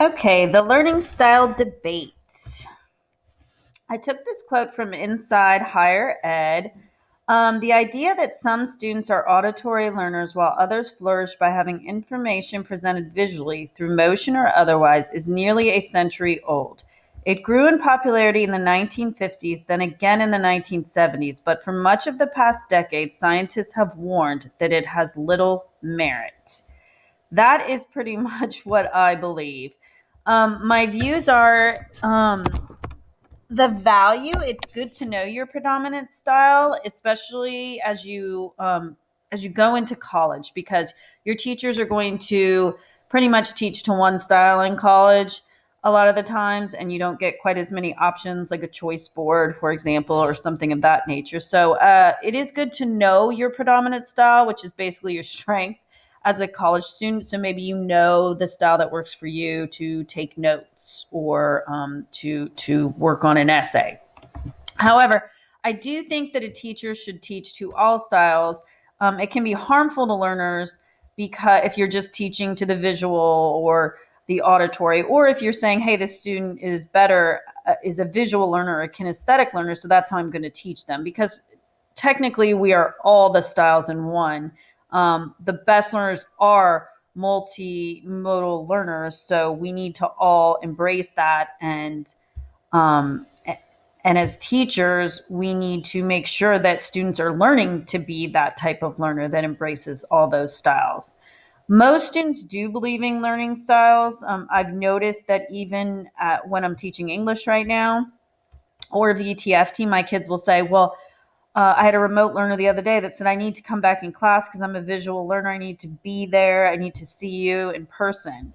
Okay, the learning style debate. I took this quote from Inside Higher Ed. The idea that some students are auditory learners while others flourish by having information presented visually through motion or otherwise is nearly a century old. It grew in popularity in the 1950s, then again in the 1970s, but for much of the past decade, scientists have warned that it has little merit. That is pretty much what I believe. My views are the value. It's good to know your predominant style, especially as you go into college, because your teachers are going to pretty much teach to one style in college a lot of the times, and you don't get quite as many options like a choice board, for example, or something of that nature. So it is good to know your predominant style, which is basically your strength as a college student. So maybe you know the style that works for you to take notes or to work on an essay. However, I do think that a teacher should teach to all styles. It can be harmful to learners because if you're just teaching to the visual or the auditory, or if you're saying, hey, this student is better, is a visual learner, a kinesthetic learner, so that's how I'm going to teach them. Because technically, we are all the styles in one. The best learners are multimodal learners, so we need to all embrace that um, and as teachers, we need to make sure that students are learning to be that type of learner that embraces all those styles. Most students do believe in learning styles. I've noticed that even when I'm teaching English right now or VTFT, my kids will say, well, I had a remote learner the other day that said, I need to come back in class because I'm a visual learner. I need to be there. I need to see you in person.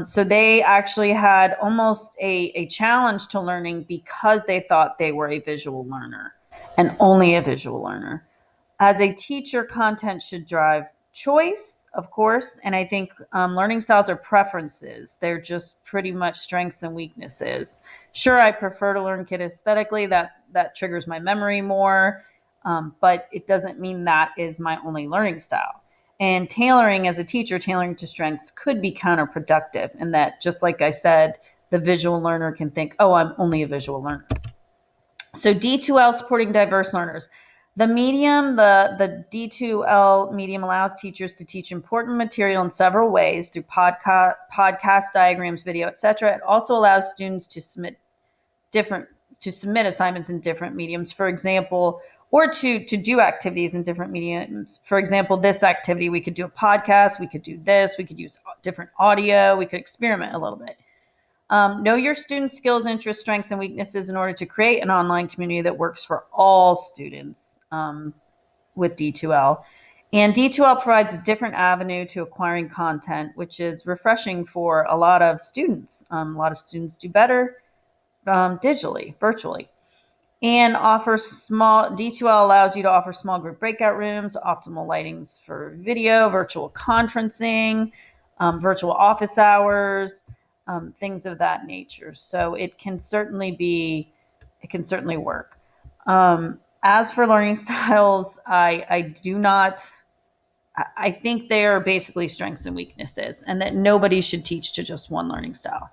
So they actually had almost a challenge to learning because they thought they were a visual learner and only a visual learner. As a teacher, content should drive choice, of course. And I think learning styles are preferences. They're just pretty much strengths and weaknesses. Sure, I prefer to learn kinesthetically. That triggers my memory more, but it doesn't mean that is my only learning style. And tailoring as a teacher, tailoring to strengths could be counterproductive. And that, just like I said, the visual learner can think, oh, I'm only a visual learner. So D2L supporting diverse learners. The D2L medium allows teachers to teach important material in several ways through podcast diagrams, video, etc. It also allows students different to submit assignments in different mediums, for example, or to do activities in different mediums. For example, this activity, we could do a podcast, we could do this, we could use different audio, we could experiment a little bit. Know your students' skills, interests, strengths, and weaknesses in order to create an online community that works for all students with D2L. And D2L provides a different avenue to acquiring content, which is refreshing for a lot of students. A lot of students do better digitally, virtually, and offers small. D2L allows you to offer small group breakout rooms, optimal lightings for video, virtual conferencing, virtual office hours, things of that nature. So it can certainly work. As for learning styles, I do not. I think they are basically strengths and weaknesses, and that nobody should teach to just one learning style.